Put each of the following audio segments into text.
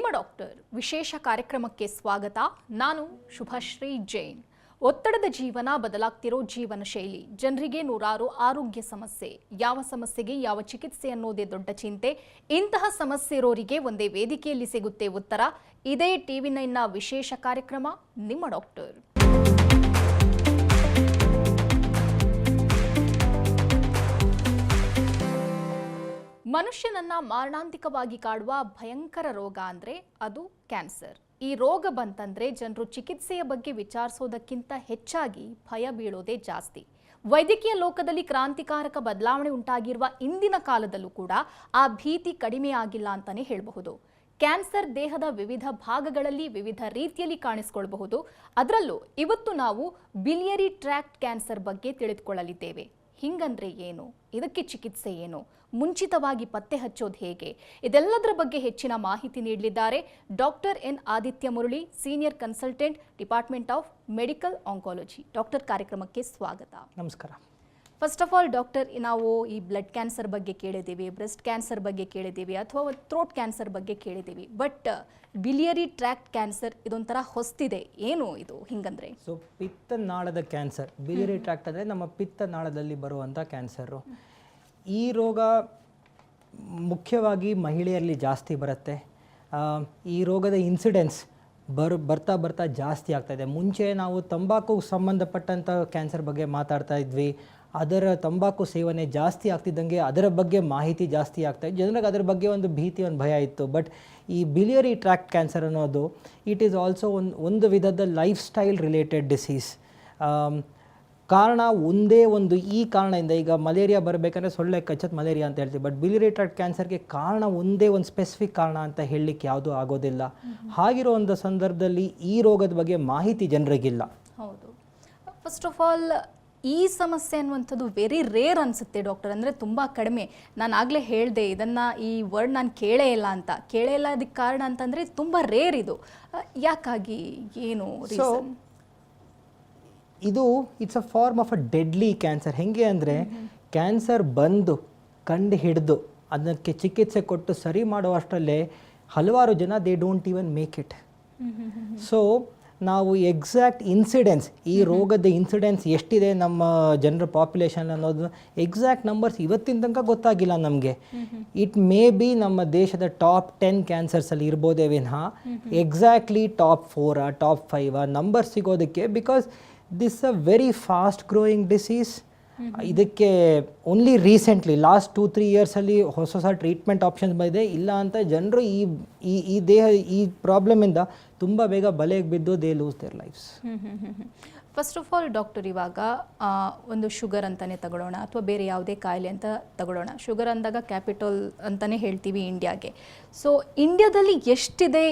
ನಿಮ್ಮ ಡಾಕ್ಟರ್ ವಿಶೇಷ ಕಾರ್ಯಕ್ರಮಕ್ಕೆ ಸ್ವಾಗತ. ನಾನು ಶುಭಶ್ರೀ ಜೈನ್. ಒತ್ತಡದ ಜೀವನ, ಬದಲಾಗ್ತಿರೋ ಜೀವನ ಶೈಲಿ, ಜನರಿಗೆ ನೂರಾರು ಆರೋಗ್ಯ ಸಮಸ್ಯೆ, ಯಾವ ಸಮಸ್ಯೆಗೆ ಯಾವ ಚಿಕಿತ್ಸೆ ಅನ್ನೋದೇ ದೊಡ್ಡ ಚಿಂತೆ. ಇಂತಹ ಸಮಸ್ಯೆ ಇರೋರಿಗೆ ಒಂದೇ ವೇದಿಕೆಯಲ್ಲಿ ಸಿಗುತ್ತೆ ಉತ್ತರ. ಇದೇ TV9ನ ವಿಶೇಷ ಕಾರ್ಯಕ್ರಮ ನಿಮ್ಮ ಡಾಕ್ಟರ್. ಮನುಷ್ಯನನ್ನ ಮಾರಣಾಂತಿಕವಾಗಿ ಕಾಡುವ ಭಯಂಕರ ರೋಗ ಅಂದ್ರೆ ಅದು ಕ್ಯಾನ್ಸರ್. ಈ ರೋಗ ಬಂತಂದ್ರೆ ಜನರು ಚಿಕಿತ್ಸೆಯ ಬಗ್ಗೆ ವಿಚಾರಿಸೋದಕ್ಕಿಂತ ಹೆಚ್ಚಾಗಿ ಭಯ ಬೀಳೋದೇ ಜಾಸ್ತಿ. ವೈದ್ಯಕೀಯ ಲೋಕದಲ್ಲಿ ಕ್ರಾಂತಿಕಾರಕ ಬದಲಾವಣೆ ಉಂಟಾಗಿರುವ ಇಂದಿನ ಕಾಲದಲ್ಲೂ ಕೂಡ ಆ ಭೀತಿ ಕಡಿಮೆ ಆಗಿಲ್ಲ ಅಂತಾನೆ ಹೇಳಬಹುದು. ಕ್ಯಾನ್ಸರ್ ದೇಹದ ವಿವಿಧ ಭಾಗಗಳಲ್ಲಿ ವಿವಿಧ ರೀತಿಯಲ್ಲಿ ಕಾಣಿಸಿಕೊಳ್ಳಬಹುದು. ಅದರಲ್ಲೂ ಇವತ್ತು ನಾವು ಬಿಲಿಯರಿ ಟ್ರ್ಯಾಕ್ಟ್ ಕ್ಯಾನ್ಸರ್ ಬಗ್ಗೆ ತಿಳಿದುಕೊಳ್ಳಲಿದ್ದೇವೆ. ಹಿಂಗಂದ್ರೆ ಏನು, ಇದಕ್ಕೆ ಚಿಕಿತ್ಸೆ ಏನು, ಮುಂಚಿತವಾಗಿ ಪತ್ತೆ ಹಚ್ಚೋದು ಹೇಗೆ, ಇದೆಲ್ಲದರ ಬಗ್ಗೆ ಹೆಚ್ಚಿನ ಮಾಹಿತಿ ನೀಡಲಿದ್ದಾರೆ doctor N Aditya Murali, senior consultant, department of medical oncology. Doctor, ಕಾರ್ಯಕ್ರಮಕ್ಕೆ ಸ್ವಾಗತ. ನಮಸ್ಕಾರ. ಫಸ್ಟ್ ಆಫ್ ಆಲ್ ಡಾಕ್ಟರ್, ನಾವು ಈ ಬ್ಲಡ್ ಕ್ಯಾನ್ಸರ್ ಬಗ್ಗೆ ಕೇಳಿದ್ದೀವಿ, ಬ್ರೆಸ್ಟ್ ಕ್ಯಾನ್ಸರ್ ಬಗ್ಗೆ ಕೇಳಿದ್ದೀವಿ, ಅಥವಾ ಥ್ರೋಟ್ ಕ್ಯಾನ್ಸರ್ ಬಗ್ಗೆ ಕೇಳಿದ್ದೀವಿ. ಬಟ್ ಬಿಲಿಯರಿ ಟ್ರ್ಯಾಕ್ಟ್ ಕ್ಯಾನ್ಸರ್ ಇದೊಂಥರ ಹೊಸ್ತಿದೆ. ಏನು ಇದು ಹಿಂಗಂದ್ರೆ? ಸೊ ಪಿತ್ತನಾಳದ ಕ್ಯಾನ್ಸರ್, ಬಿಲಿಯರಿ ಟ್ರ್ಯಾಕ್ಟ್ ಅಂದರೆ ನಮ್ಮ ಪಿತ್ತನಾಳದಲ್ಲಿ ಬರುವಂಥ ಕ್ಯಾನ್ಸರು. ಈ ರೋಗ ಮುಖ್ಯವಾಗಿ ಮಹಿಳೆಯರಲ್ಲಿ ಜಾಸ್ತಿ ಬರುತ್ತೆ. ಈ ರೋಗದ ಇನ್ಸಿಡೆನ್ಸ್ ಬರ್ತಾ ಬರ್ತಾ ಜಾಸ್ತಿ ಆಗ್ತಾಯಿದೆ. ಮುಂಚೆ ನಾವು ತಂಬಾಕು ಸಂಬಂಧಪಟ್ಟಂಥ ಕ್ಯಾನ್ಸರ್ ಬಗ್ಗೆ ಮಾತಾಡ್ತಾ ಇದ್ವಿ. ಅದರ ತಂಬಾಕು ಸೇವನೆ ಜಾಸ್ತಿ ಆಗ್ತಿದ್ದಂಗೆ ಅದರ ಬಗ್ಗೆ ಮಾಹಿತಿ ಜಾಸ್ತಿ ಆಗ್ತಾಯಿತ್ತು. ಜನರಿಗೆ ಅದರ ಬಗ್ಗೆ ಒಂದು ಭೀತಿ, ಒಂದು ಭಯ ಇತ್ತು. ಬಟ್ ಈ ಬಿಲಿಯರಿ ಟ್ರ್ಯಾಕ್ಟ್ ಕ್ಯಾನ್ಸರ್ ಅನ್ನೋದು ಇಟ್ ಈಸ್ ಆಲ್ಸೋ ಒಂದು ವಿಧದ ಲೈಫ್ ಸ್ಟೈಲ್ ರಿಲೇಟೆಡ್ ಡಿಸೀಸ್. ಕಾರಣ ಒಂದೇ ಒಂದು, ಈ ಕಾರಣದಿಂದ ಈಗ ಮಲೇರಿಯಾ ಬರಬೇಕಂದ್ರೆ ಸೊಳ್ಳೆ ಕಚ್ಚತ್ ಮಲೇರಿಯಾ ಅಂತ ಹೇಳ್ತೀವಿ. ಬಟ್ ಬಿಲಿಯರಿ ಟ್ರ್ಯಾಕ್ಟ್ ಕ್ಯಾನ್ಸರ್ಗೆ ಕಾರಣ ಒಂದೇ ಒಂದು ಸ್ಪೆಸಿಫಿಕ್ ಕಾರಣ ಅಂತ ಹೇಳಲಿಕ್ಕೆ ಯಾವುದೂ ಆಗೋದಿಲ್ಲ. ಹಾಗಿರೋ ಒಂದು ಸಂದರ್ಭದಲ್ಲಿ ಈ ರೋಗದ ಬಗ್ಗೆ ಮಾಹಿತಿ ಜನರಿಗಿಲ್ಲ. ಹೌದು. ಫಸ್ಟ್ ಆಫ್ ಆಲ್ ಈ ಸಮಸ್ಯೆ ಅನ್ನುವಂಥದ್ದು ವೆರಿ ರೇರ್ ಅನಿಸುತ್ತೆ ಡಾಕ್ಟರ್. ಅಂದರೆ ತುಂಬ ಕಡಿಮೆ. ನಾನು ಆಗಲೇ ಹೇಳಿದೆ, ಇದನ್ನು ಈ ವರ್ಡ್ ನಾನು ಕೇಳೇ ಇಲ್ಲ ಅಂತ. ಕೇಳೇ ಇಲ್ಲ ಅದಕ್ಕೆ ಕಾರಣ ಅಂತಂದರೆ ತುಂಬ ರೇರ್ ಇದು. ಯಾಕಾಗಿ, ಏನು ರೀಸನ್? ಇದು it's a form of a deadly cancer. ಹೆಂಗೆ ಅಂದರೆ ಕ್ಯಾನ್ಸರ್ ಬಂದು ಕಂಡು ಹಿಡಿದು ಅದಕ್ಕೆ ಚಿಕಿತ್ಸೆ ಕೊಟ್ಟು ಸರಿ ಮಾಡುವಷ್ಟರಲ್ಲೇ ಹಲವಾರು ಜನ they don't even make it. So ನಾವು ಎಕ್ಸಾಕ್ಟ್ ಇನ್ಸಿಡೆನ್ಸ್, ಈ ರೋಗದ ಇನ್ಸಿಡೆನ್ಸ್ ಎಷ್ಟಿದೆ ನಮ್ಮ ಜನರ ಪಾಪ್ಯುಲೇಷನ್ ಅನ್ನೋದು ಎಕ್ಸಾಕ್ಟ್ ನಂಬರ್ಸ್ ಇವತ್ತಿನ ತನಕ ಗೊತ್ತಾಗಿಲ್ಲ ನಮಗೆ. ಇಟ್ ಮೇ ಬಿ ನಮ್ಮ ದೇಶದ ಟಾಪ್ 10 ಕ್ಯಾನ್ಸರ್ಸಲ್ಲಿ ಇರ್ಬೋದೇ ವಿನಃ ಎಕ್ಸಾಕ್ಟ್ಲಿ ಟಾಪ್ 4 ಟಾಪ್ 5 ನಂಬರ್ ಸಿಗೋದಕ್ಕೆ, because this a very fast growing disease. ಇದಕ್ಕೆ ಓನ್ಲಿ ರೀಸೆಂಟ್ಲಿ ಲಾಸ್ಟ್ 2-3 ಇಯರ್ಸಲ್ಲಿ ಹೊಸ ಟ್ರೀಟ್ಮೆಂಟ್ ಆಪ್ಷನ್ಸ್ ಬಂದಿದೆ. ಇಲ್ಲ ಅಂತ ಜನರು ಈ ದೇಹ ಈ ಪ್ರಾಬ್ಲಮಿಂದ ತುಂಬ ಬೇಗ ಬಲೆಗೆ ಬಿದ್ದು they lose their lives. First of all doctor, ಇವಾಗ ಒಂದು ಶುಗರ್ ಅಂತಲೇ ತಗೊಳ್ಳೋಣ ಅಥವಾ ಬೇರೆ ಯಾವುದೇ ಕಾಯಿಲೆ ಅಂತ ತಗೊಳ್ಳೋಣ. ಶುಗರ್ ಅಂದಾಗ ಕ್ಯಾಪಿಟಲ್ ಅಂತಲೇ ಹೇಳ್ತೀವಿ ಇಂಡಿಯಾಗೆ. ಸೊ ಇಂಡಿಯಾದಲ್ಲಿ ಎಷ್ಟಿದೆ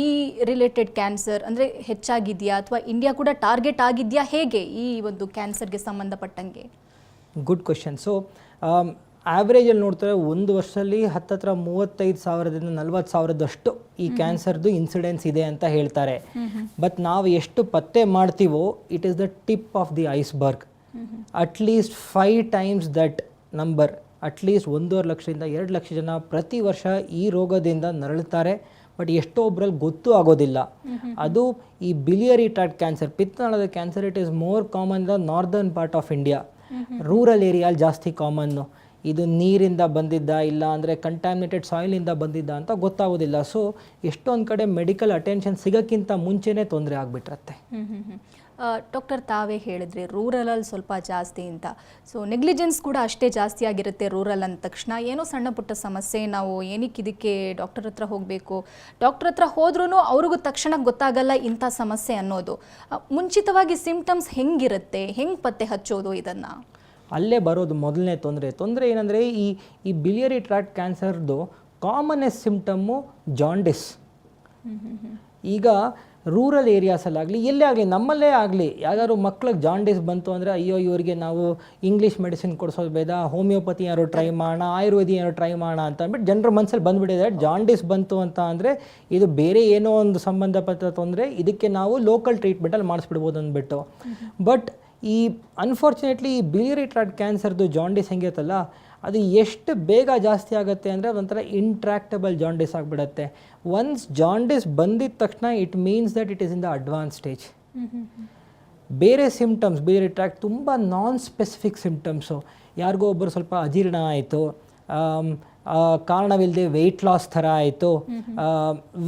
ಈ ರಿಲೇಟೆಡ್ ಕ್ಯಾನ್ಸರ್? ಅಂದರೆ ಹೆಚ್ಚಾಗಿದೆಯಾ ಅಥವಾ ಇಂಡಿಯಾ ಕೂಡ ಟಾರ್ಗೆಟ್ ಆಗಿದೆಯಾ? ಹೇಗೆ ಈ ಒಂದು ಕ್ಯಾನ್ಸರ್ಗೆ ಸಂಬಂಧಪಟ್ಟಂಗೆ? Good question. ಸೊ ಆವ್ರೇಜಲ್ಲಿ ನೋಡ್ತಾರೆ ಒಂದು ವರ್ಷದಲ್ಲಿ ಹತ್ತತ್ರ 35,000ದಿಂದ 40,000ದಷ್ಟು ಈ ಕ್ಯಾನ್ಸರ್ದು ಇನ್ಸಿಡೆನ್ಸ್ ಇದೆ ಅಂತ ಹೇಳ್ತಾರೆ. ಬಟ್ ನಾವು ಎಷ್ಟು ಪತ್ತೆ ಮಾಡ್ತೀವೋ it is the tip of the iceberg. At least 5 times that number, at least 1.5 ಲಕ್ಷದಿಂದ 2 ಲಕ್ಷ ಜನ ಪ್ರತಿ ವರ್ಷ ಈ ರೋಗದಿಂದ ನರಳುತ್ತಾರೆ. ಬಟ್ ಎಷ್ಟೋ ಒಬ್ಬರಲ್ಲಿ ಗೊತ್ತೂ ಆಗೋದಿಲ್ಲ. ಅದು ಈ ಬಿಲಿಯರಿ ಟ್ರ್ಯಾಕ್ಟ್ ಕ್ಯಾನ್ಸರ್, ಪಿತ್ತನಾಳದ cancer, it is more common the northern part of India. Rural ಏರಿಯಾಲ್ಲಿ ಜಾಸ್ತಿ ಕಾಮನ್ನು. ಇದು ನೀರಿಂದ ಬಂದಿದ್ದ ಇಲ್ಲ ಅಂದರೆ ಕಂಟ್ಯಾಮಿನೇಟೆಡ್ ಸಾಯಿಲಿಂದ ಬಂದಿದ್ದ ಅಂತ ಗೊತ್ತಾಗೋದಿಲ್ಲ. ಸೊ ಎಷ್ಟೊಂದು ಕಡೆ ಮೆಡಿಕಲ್ ಅಟೆನ್ಷನ್ ಸಿಗೋಕ್ಕಿಂತ ಮುಂಚೆನೇ ತೊಂದರೆ ಆಗಿಬಿಟ್ರತ್ತೆ. ಡಾಕ್ಟರ್, ತಾವೇ ಹೇಳಿದ್ರಿ ರೂರಲಲ್ಲಿ ಸ್ವಲ್ಪ ಜಾಸ್ತಿ ಅಂತ. ಸೊ ನೆಗ್ಲಿಜೆನ್ಸ್ ಕೂಡ ಅಷ್ಟೇ ಜಾಸ್ತಿ ಆಗಿರುತ್ತೆ ರೂರಲ್ ಅಂದ ತಕ್ಷಣ. ಏನೋ ಸಣ್ಣ ಪುಟ್ಟ ಸಮಸ್ಯೆ, ನಾವು ಏನಕ್ಕೆ ಇದಕ್ಕೆ ಡಾಕ್ಟರ್ ಹತ್ರ ಹೋಗಬೇಕು, ಡಾಕ್ಟರ್ ಹತ್ರ ಹೋದ್ರೂ ಅವ್ರಿಗೂ ತಕ್ಷಣ ಗೊತ್ತಾಗಲ್ಲ ಇಂಥ ಸಮಸ್ಯೆ ಅನ್ನೋದು. ಮುಂಚಿತವಾಗಿ ಸಿಂಪ್ಟಮ್ಸ್ ಹೆಂಗಿರುತ್ತೆ, ಹೆಂಗೆ ಪತ್ತೆ ಹಚ್ಚೋದು ಇದನ್ನು? ಅಲ್ಲೇ ಬರೋದು ಮೊದಲನೇ ತೊಂದರೆ ಏನಂದರೆ ಈ ಬಿಲಿಯರಿ ಟ್ರ್ಯಾಕ್ಟ್ ಕ್ಯಾನ್ಸರ್ದು ಕಾಮನೆಸ್ಟ್ ಸಿಂಪ್ಟಮ್ಮು ಜಾಂಡಿಸ್. ಈಗ ರೂರಲ್ ಏರಿಯಾಸಲ್ಲಾಗಲಿ ಎಲ್ಲೇ ಆಗಲಿ, ನಮ್ಮಲ್ಲೇ ಆಗಲಿ, ಯಾವ್ದಾದ್ರು ಮಕ್ಳಿಗೆ ಜಾಂಡಿಸ್ ಬಂತು ಅಂದರೆ ಅಯ್ಯೋ ಇವರಿಗೆ ನಾವು ಇಂಗ್ಲೀಷ್ ಮೆಡಿಸಿನ್ ಕೊಡಿಸೋದು ಬೇಡ, ಹೋಮಿಯೋಪತಿ ಯಾರು ಟ್ರೈ ಮಾಡೋಣ, ಆಯುರ್ವೇದಿ ಯಾರು ಟ್ರೈ ಮಾಡೋಣ ಅಂತ ಅಂದ್ಬಿಟ್ಟು ಜನರ ಮನಸ್ಸಲ್ಲಿ ಬಂದುಬಿಟ್ಟಿದೆ. ಜಾಂಡಿಸ್ ಬಂತು ಅಂತ ಅಂದರೆ ಇದು ಬೇರೆ ಏನೋ ಒಂದು ಸಂಬಂಧಪಟ್ಟ ತೊಂದರೆ, ಇದಕ್ಕೆ ನಾವು ಲೋಕಲ್ ಟ್ರೀಟ್ಮೆಂಟಲ್ಲಿ ಮಾಡಿಸ್ಬಿಡ್ಬೋದು ಅಂದ್ಬಿಟ್ಟು. ಬಟ್ ಈ ಅನ್ಫಾರ್ಚುನೇಟ್ಲಿ ಈ ಬಿಲಿಯರಿ ಟ್ರ್ಯಾಕ್ಟ್ ಕ್ಯಾನ್ಸರ್ದು ಜಾಂಡಿಸ್ ಹೆಂಗಿರುತ್ತಲ್ಲ, ಅದು ಎಷ್ಟು ಬೇಗ ಜಾಸ್ತಿ ಆಗುತ್ತೆ ಅಂದರೆ ಅದೊಂಥರ ಇಂಟ್ರಾಕ್ಟಬಲ್ ಜಾಂಡಿಸ್ ಆಗಿಬಿಡುತ್ತೆ. ಒನ್ಸ್ ಜಾಂಡಿಸ್ ಬಂದಿದ ತಕ್ಷಣ it means that it is in the advance stage. ಬೇರೆ ಸಿಮ್ಟಮ್ಸ್ ಬೇರೆ ಟ್ರ್ಯಾಕ್ ತುಂಬ ನಾನ್ ಸ್ಪೆಸಿಫಿಕ್ ಸಿಮ್ಟಮ್ಸು. ಯಾರಿಗೋ ಒಬ್ಬರು ಸ್ವಲ್ಪ ಅಜೀರ್ಣ ಆಯಿತು, ಕಾರಣವಿಲ್ಲದೆ ವೆಯ್ಟ್ ಲಾಸ್ ಥರ ಆಯಿತು,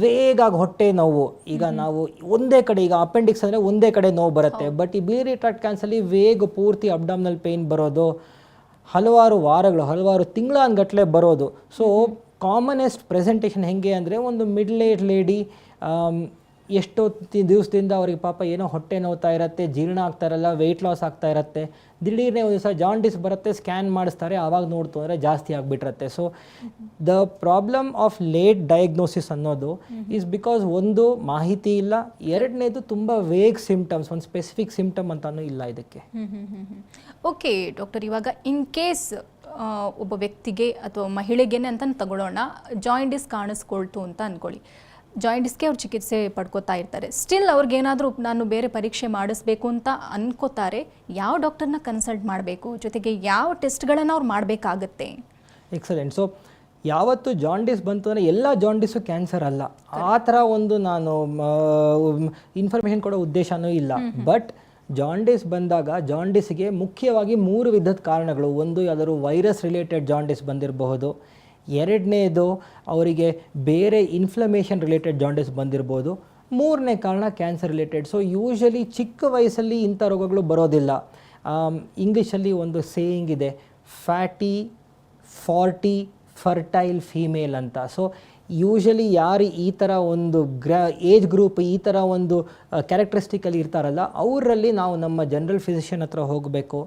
ವೇಗಾಗಿ ಹೊಟ್ಟೆ ನೋವು. ಈಗ ನಾವು ಒಂದೇ ಕಡೆ, ಈಗ ಅಪೆಂಡಿಕ್ಸ್ ಅಂದರೆ ಒಂದೇ ಕಡೆ ನೋವು ಬರುತ್ತೆ, ಬಟ್ ಈ ಬಿಲಿಯರಿ ಟ್ರ್ಯಾಕ್ಟ್ ಕ್ಯಾನ್ಸರ್ಲಿ ವೇಗ ಪೂರ್ತಿ ಅಬ್ಡಾಮಿನಲ್ ಪೇಯ್ನ್ ಬರೋದು, ಹಲವಾರು ವಾರಗಳು ಹಲವಾರು ತಿಂಗಳಾನ್ಗಟ್ಟಲೆ ಬರೋದು. ಸೊ ಕಾಮನೆಸ್ಟ್ ಪ್ರೆಸೆಂಟೇಷನ್ ಹೆಂಗೆ ಅಂದರೆ ಒಂದು ಮಿಡ್ಲ್ ಏಜ್ ಲೇಡಿ, ಎಷ್ಟೋ ದಿವಸದಿಂದ ಅವ್ರಿಗೆ ಪಾಪ ಏನೋ ಹೊಟ್ಟೆ ನೋವ್ತಾ ಇರುತ್ತೆ, ಜೀರ್ಣ ಆಗ್ತಾ ಇರಲ್ಲ, ವೆಯ್ಟ್ ಲಾಸ್ ಆಗ್ತಾ ಇರುತ್ತೆ, ದಿಢೀರ್ನೇ ಒಂದು ದಿವಸ ಜಾಂಡಿಸ್ ಬರುತ್ತೆ, ಸ್ಕ್ಯಾನ್ ಮಾಡಿಸ್ತಾರೆ, ಆವಾಗ ನೋಡ್ತು ಅಂದರೆ ಜಾಸ್ತಿ ಆಗಿಬಿಟ್ಟಿರುತ್ತೆ. So the problem of late diagnosis ಅನ್ನೋದು ಈಸ್ ಬಿಕಾಸ್ ಒಂದು ಮಾಹಿತಿ ಇಲ್ಲ, ಎರಡನೇದು ತುಂಬ ವೇಗ್ ಸಿಮ್ಟಮ್ಸ್, ಒಂದು ಸ್ಪೆಸಿಫಿಕ್ ಸಿಮ್ಟಮ್ ಅಂತಾನೂ ಇಲ್ಲ ಇದಕ್ಕೆ. ಓಕೆ ಡಾಕ್ಟರ್, ಇವಾಗ ಇನ್ ಕೇಸ್ ಒಬ್ಬ ವ್ಯಕ್ತಿಗೆ ಅಥವಾ ಮಹಿಳೆಗೇನೆ ಅಂತ ತಗೊಳ್ಳೋಣ, ಜಾಯಿಂಡಿಸ್ ಕಾಣಿಸ್ಕೊಳ್ತು ಅಂತ ಅಂದ್ಕೊಳ್ಳಿ, ಜಾಯಿಂಡಿಸ್ಗೆ ಅವ್ರು ಚಿಕಿತ್ಸೆ ಪಡ್ಕೋತಾ ಇರ್ತಾರೆ, ಸ್ಟಿಲ್ ಅವ್ರಿಗೇನಾದರೂ ನಾನು ಬೇರೆ ಪರೀಕ್ಷೆ ಮಾಡಿಸ್ಬೇಕು ಅಂತ ಅನ್ಕೋತಾರೆ, ಯಾವ ಡಾಕ್ಟರ್ನ ಕನ್ಸಲ್ಟ್ ಮಾಡಬೇಕು, ಜೊತೆಗೆ ಯಾವ ಟೆಸ್ಟ್ಗಳನ್ನು ಅವ್ರು ಮಾಡಬೇಕಾಗತ್ತೆ? ಎಕ್ಸಲೆಂಟ್. ಸೊ ಯಾವತ್ತು ಜಾಂಡಿಸ್ ಬಂತು ಅಂದರೆ ಎಲ್ಲ ಜಾಂಡಿಸು ಕ್ಯಾನ್ಸರ್ ಅಲ್ಲ, ಆ ಥರ ಒಂದು ನಾನು ಇನ್ಫಾರ್ಮೇಷನ್ ಕೊಡೋ ಉದ್ದೇಶನೂ ಇಲ್ಲ. ಬಟ್ ಜಾಂಡಿಸ್ ಬಂದಾಗ ಜಾಂಡಿಸ್ಗೆ ಮುಖ್ಯವಾಗಿ 3 ವಿಧದ ಕಾರಣಗಳು. ಒಂದು ಯಾವ್ದಾದ್ರು ವೈರಸ್ ರಿಲೇಟೆಡ್ ಜಾಂಡಿಸ್ ಬಂದಿರಬಹುದು, ಎರಡನೇದು ಅವರಿಗೆ ಬೇರೆ ಇನ್ಫ್ಲಮೇಷನ್ ರಿಲೇಟೆಡ್ ಜಾಂಡಿಸ್ ಬಂದಿರ್ಬೋದು, ಮೂರನೇ ಕಾರಣ ಕ್ಯಾನ್ಸರ್ ರಿಲೇಟೆಡ್. ಸೊ ಯೂಶಲಿ ಚಿಕ್ಕ ವಯಸ್ಸಲ್ಲಿ ಇಂಥ ರೋಗಗಳು ಬರೋದಿಲ್ಲ. ಇಂಗ್ಲೀಷಲ್ಲಿ ಒಂದು ಸೇಯಿಂಗ್ ಇದೆ, ಫ್ಯಾಟಿ 40 ಫರ್ಟೈಲ್ ಫೀಮೇಲ್ ಅಂತ. ಸೊ ಯೂಶಲಿ ಯಾರು ಈ ಥರ ಒಂದು ಏಜ್ ಗ್ರೂಪ್ ಈ ಥರ ಒಂದು ಕ್ಯಾರೆಕ್ಟರಿಸ್ಟಿಕಲ್ಲಿ ಇರ್ತಾರಲ್ಲ, ಅವರಲ್ಲಿ ನಾವು ನಮ್ಮ ಜನರಲ್ ಫಿಸಿಷಿಯನ್ ಹತ್ರ ಹೋಗಬೇಕು.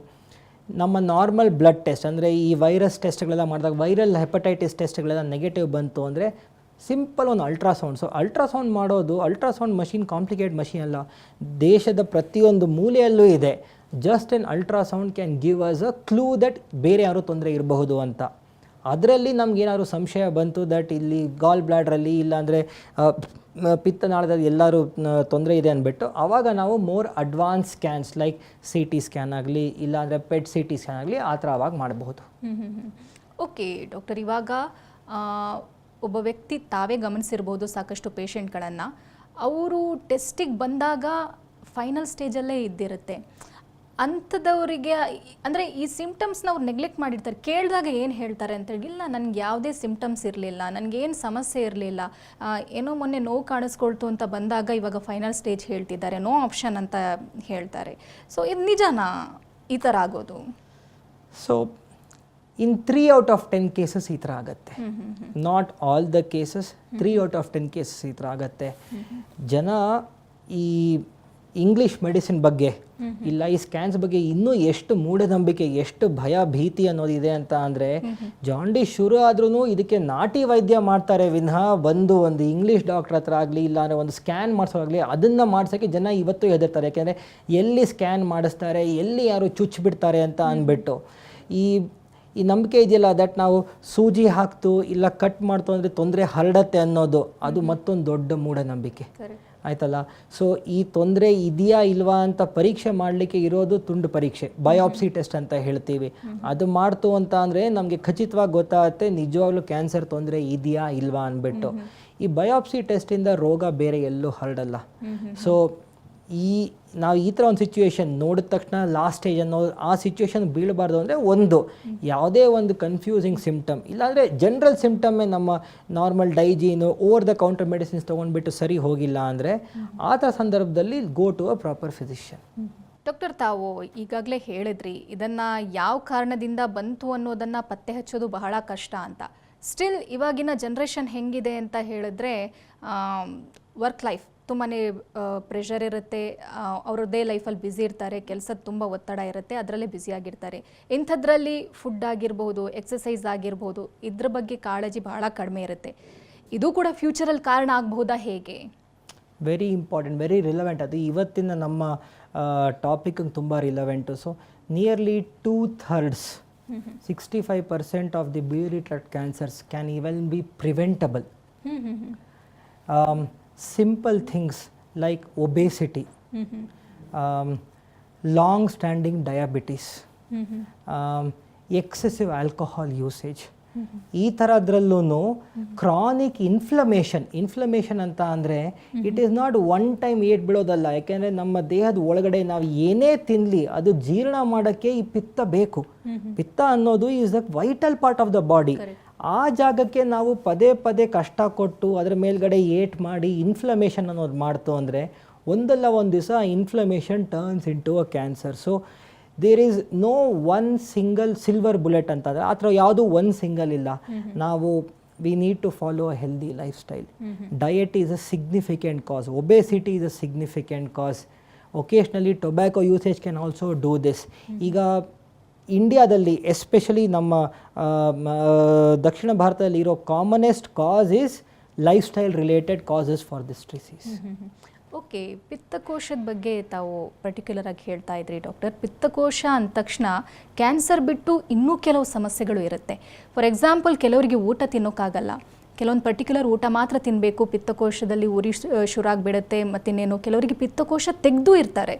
ನಮ್ಮ ನಾರ್ಮಲ್ ಬ್ಲಡ್ ಟೆಸ್ಟ್ ಅಂದರೆ ಈ ವೈರಸ್ ಟೆಸ್ಟ್ಗಳೆಲ್ಲ ಮಾಡಿದಾಗ ವೈರಲ್ ಹೆಪಟೈಟಿಸ್ ಟೆಸ್ಟ್ಗಳೆಲ್ಲ ನೆಗೆಟಿವ್ ಬಂತು ಅಂದರೆ ಸಿಂಪಲ್ ಒಂದು ಅಲ್ಟ್ರಾಸೌಂಡ್. ಸೊ ಅಲ್ಟ್ರಾಸೌಂಡ್ ಮಾಡೋದು, ಅಲ್ಟ್ರಾಸೌಂಡ್ ಮಷಿನ್ ಕಾಂಪ್ಲಿಕೇಟ್ ಮಷಿನ್ ಅಲ್ಲ, ದೇಶದ ಪ್ರತಿಯೊಂದು ಮೂಲೆಯಲ್ಲೂ ಇದೆ. Just N ultrasound can give us a clue that ಬೇರೆ ಯಾರೂ ತೊಂದರೆ ಇರಬಹುದು ಅಂತ. ಅದರಲ್ಲಿ ನಮಗೇನಾದ್ರು ಸಂಶಯ ಬಂತು ದಟ್ ಇಲ್ಲಿ ಗಾಲ್ ಬ್ಲಾಡ್ರಲ್ಲಿ ಇಲ್ಲಾಂದರೆ ಪಿತ್ತನಾಳದಲ್ಲಿ ಎಲ್ಲರೂ ತೊಂದರೆ ಇದೆ ಅಂದ್ಬಿಟ್ಟು, ಆವಾಗ ನಾವು more advance scans like CT scan ಆಗಲಿ ಇಲ್ಲಾಂದರೆ PET CT ಸ್ಕ್ಯಾನ್ ಆಗಲಿ ಆ ಥರ ಆವಾಗ ಮಾಡಬಹುದು. ಓಕೆ ಡಾಕ್ಟರ್, ಇವಾಗ ಒಬ್ಬ ವ್ಯಕ್ತಿ ತಾವೇ ಗಮನಿಸಿರ್ಬೋದು ಸಾಕಷ್ಟು ಪೇಷಂಟ್ಗಳನ್ನು, ಅವರು ಟೆಸ್ಟಿಗೆ ಬಂದಾಗ ಫೈನಲ್ ಸ್ಟೇಜಲ್ಲೇ ಇದ್ದಿರುತ್ತೆ, ಅಂಥದವರಿಗೆ ಅಂದರೆ ಈ ಸಿಮ್ಟಮ್ಸ್ನ ಅವ್ರು ನೆಗ್ಲೆಕ್ಟ್ ಮಾಡಿರ್ತಾರೆ. ಕೇಳಿದಾಗ ಏನು ಹೇಳ್ತಾರೆ ಅಂತೇಳಿ, ಇಲ್ಲ ನನಗೆ ಯಾವುದೇ ಸಿಮ್ಟಮ್ಸ್ ಇರಲಿಲ್ಲ, ನನಗೇನು ಸಮಸ್ಯೆ ಇರಲಿಲ್ಲ, ಏನೋ ಮೊನ್ನೆ ನೋವು ಕಾಣಿಸ್ಕೊಳ್ತು ಅಂತ ಬಂದಾಗ ಇವಾಗ ಫೈನಲ್ ಸ್ಟೇಜ್ ಹೇಳ್ತಿದ್ದಾರೆ, ನೋ ಆಪ್ಷನ್ ಅಂತ ಹೇಳ್ತಾರೆ. ಸೊ ಇದು ನಿಜನಾ ಈ ಥರ ಆಗೋದು? So in 3 out of 10 cases ಈ ಥರ ಆಗುತ್ತೆ. Not all the cases, 3 out of 10 cases ಈ ಥರ ಆಗುತ್ತೆ. ಜನ ಈ ಇಂಗ್ಲೀಷ್ ಮೆಡಿಸಿನ್ ಬಗ್ಗೆ ಇಲ್ಲ ಈ ಸ್ಕ್ಯಾನ್ಸ್ ಬಗ್ಗೆ ಇನ್ನೂ ಎಷ್ಟು ಮೂಢನಂಬಿಕೆ, ಎಷ್ಟು ಭಯ ಭೀತಿ ಅನ್ನೋದಿದೆ ಅಂತ ಅಂದರೆ, ಜಾಂಡಿಸ್ ಶುರು ಆದ್ರೂ ಇದಕ್ಕೆ ನಾಟಿ ವೈದ್ಯ ಮಾಡ್ತಾರೆ ವಿನಃ ಒಂದು ಇಂಗ್ಲೀಷ್ ಡಾಕ್ಟರ್ ಹತ್ರ ಆಗಲಿ ಇಲ್ಲ ಅಂದರೆ ಒಂದು ಸ್ಕ್ಯಾನ್ ಮಾಡಿಸೋವಾಗಲಿ ಅದನ್ನು ಮಾಡ್ಸೋಕ್ಕೆ ಜನ ಇವತ್ತು ಹೆದರ್ತಾರೆ. ಯಾಕೆಂದರೆ ಎಲ್ಲಿ ಸ್ಕ್ಯಾನ್ ಮಾಡಿಸ್ತಾರೆ, ಎಲ್ಲಿ ಯಾರು ಚುಚ್ಚಿಬಿಡ್ತಾರೆ ಅಂತ ಅಂದ್ಬಿಟ್ಟು ಈ ನಂಬಿಕೆ ಇದೆಯಲ್ಲ ದಟ್ ನಾವು ಸೂಜಿ ಹಾಕ್ತು ಇಲ್ಲ ಕಟ್ ಮಾಡ್ತು ಅಂದರೆ ತೊಂದರೆ ಹರಡತ್ತೆ ಅನ್ನೋದು, ಅದು ಮತ್ತೊಂದು ದೊಡ್ಡ ಮೂಢನಂಬಿಕೆ ಆಯ್ತಲ್ಲ. ಸೊ ಈ ತೊಂದರೆ ಇದೆಯಾ ಇಲ್ವಾ ಅಂತ ಪರೀಕ್ಷೆ ಮಾಡಲಿಕ್ಕೆ ಇರೋದು ತುಂಡು ಪರೀಕ್ಷೆ, ಬಯೋಪ್ಸಿ ಟೆಸ್ಟ್ ಅಂತ ಹೇಳ್ತೀವಿ. ಅದು ಮಾಡ್ತು ಅಂತ ಅಂದರೆ ನಮಗೆ ಖಚಿತವಾಗಿ ಗೊತ್ತಾಗುತ್ತೆ ನಿಜವಾಗ್ಲೂ ಕ್ಯಾನ್ಸರ್ ತೊಂದರೆ ಇದೆಯಾ ಇಲ್ವಾ ಅಂದ್ಬಿಟ್ಟು. ಈ ಬಯೋಪ್ಸಿ ಟೆಸ್ಟಿಂದ ರೋಗ ಬೇರೆ ಎಲ್ಲೂ ಹರಡಲ್ಲ. ಸೊ ನಾವು ಈ ಥರ ಒಂದು ಸಿಚುವೇಶನ್ ನೋಡಿದ ತಕ್ಷಣ ಲಾಸ್ಟ್ ಸ್ಟೇಜ್ ಅನ್ನೋ ಆ ಸಿಚುವೇಶನ್ ಬೀಳಬಾರ್ದು ಅಂದರೆ, ಒಂದು ಯಾವುದೇ ಒಂದು ಕನ್ಫ್ಯೂಸಿಂಗ್ ಸಿಮ್ಟಮ್ ಇಲ್ಲಾಂದರೆ ಜನರಲ್ ಸಿಮ್ಟಮ್ಮೇ ನಮ್ಮ normal Digene over the counter medicines ತೊಗೊಂಡ್ಬಿಟ್ಟು ಸರಿ ಹೋಗಿಲ್ಲ ಅಂದರೆ ಆ ಥರ ಸಂದರ್ಭದಲ್ಲಿ go to a proper physician. Doctor, ತಾವು ಈಗಾಗಲೇ ಹೇಳಿದ್ರಿ ಇದನ್ನು ಯಾವ ಕಾರಣದಿಂದ ಬಂತು ಅನ್ನೋದನ್ನು ಪತ್ತೆ ಹಚ್ಚೋದು ಬಹಳ ಕಷ್ಟ ಅಂತ. ಸ್ಟಿಲ್ ಇವಾಗಿನ ಜನ್ರೇಷನ್ ಹೆಂಗಿದೆ ಅಂತ ಹೇಳಿದ್ರೆ, ವರ್ಕ್ ಲೈಫ್ ತುಂಬಾ ಪ್ರೆಷರ್ ಇರುತ್ತೆ, ಅವರದ್ದೇ ಲೈಫಲ್ಲಿ ಬ್ಯುಸಿ ಇರ್ತಾರೆ, ಕೆಲಸದ ತುಂಬ ಒತ್ತಡ ಇರುತ್ತೆ, ಅದರಲ್ಲೇ ಬ್ಯುಸಿಯಾಗಿರ್ತಾರೆ. ಇಂಥದ್ರಲ್ಲಿ ಫುಡ್ ಆಗಿರ್ಬೋದು, ಎಕ್ಸಸೈಸ್ ಆಗಿರ್ಬೋದು, ಇದ್ರ ಬಗ್ಗೆ ಕಾಳಜಿ ಬಹಳ ಕಡಿಮೆ ಇರುತ್ತೆ. ಇದು ಕೂಡ ಫ್ಯೂಚರಲ್ಲಿ ಕಾರಣ ಆಗಬಹುದಾ ಹೇಗೆ? Very important, very relevant. ಅದು ಇವತ್ತಿನ ನಮ್ಮ ಟಾಪಿಕ್ಗೆ ತುಂಬ relevant. So nearly 2/3 65% of the biliary tract cancers can even be preventable. Simple things like obesity, long standing diabetes, excessive alcohol usage, ಈ ಥರದ್ರಲ್ಲೂ ಕ್ರಾನಿಕ್ ಇನ್ಫ್ಲಮೇಷನ್ ಅಂತ ಅಂದರೆ it is not one time ಏಟ್ ಬೀಳೋದಲ್ಲ. ಯಾಕೆಂದರೆ ನಮ್ಮ ದೇಹದ ಒಳಗಡೆ ನಾವು ಏನೇ ತಿನ್ನಲಿ ಅದು ಜೀರ್ಣ ಮಾಡೋಕ್ಕೆ ಈ ಪಿತ್ತ ಬೇಕು. ಪಿತ್ತ ಅನ್ನೋದು is the vital part of the body. ಆ ಜಾಗಕ್ಕೆ ನಾವು ಪದೇ ಪದೇ ಕಷ್ಟ ಕೊಟ್ಟು ಅದರ ಮೇಲ್ಗಡೆ ಏಟ್ ಮಾಡಿ ಇನ್ಫ್ಲಮೇಷನ್ ಅನ್ನೋದು ಮಾಡ್ತು ಅಂದರೆ ಒಂದಲ್ಲ ಒಂದು ದಿವಸ inflammation turns into a cancer. So there is no one single silver bullet ಅಂತಂದರೆ ಆ ಥರ ಯಾವುದೂ ಒಂದು ಸಿಂಗಲ್ ಇಲ್ಲ. ನಾವು we need to follow a healthy lifestyle. Diet is a significant cause, obesity is a significant cause, occasionally tobacco usage can also do this. ಈಗ ಇಂಡಿಯಾದಲ್ಲಿ especially ನಮ್ಮ ದಕ್ಷಿಣ ಭಾರತದಲ್ಲಿ ಇರೋ commonest cause is lifestyle related causes for this disease. Okay, ಪಿತ್ತಕೋಶದ ಬಗ್ಗೆ ತಾವು particular ಆಗಿ ಹೇಳ್ತಾ ಇದ್ರಿ ಡಾಕ್ಟರ್. ಪಿತ್ತಕೋಶ ಅಂದ ತಕ್ಷಣ ಕ್ಯಾನ್ಸರ್ ಬಿಟ್ಟು ಇನ್ನೂ ಕೆಲವು ಸಮಸ್ಯೆಗಳು ಇರುತ್ತೆ. ಫಾರ್ ಎಕ್ಸಾಂಪಲ್, ಕೆಲವರಿಗೆ ಊಟ ತಿನ್ನೋಕ್ಕಾಗಲ್ಲ, ಕೆಲವೊಂದು ಪರ್ಟಿಕ್ಯುಲರ್ ಊಟ ಮಾತ್ರ ತಿನ್ನಬೇಕು, ಪಿತ್ತಕೋಶದಲ್ಲಿ ಉರಿ ಶುರುವಾಗ್ಬಿಡುತ್ತೆ, ಮತ್ತಿನ್ನೇನು ಕೆಲವರಿಗೆ ಪಿತ್ತಕೋಶ ತೆಗೆದು ಇರ್ತಾರೆ.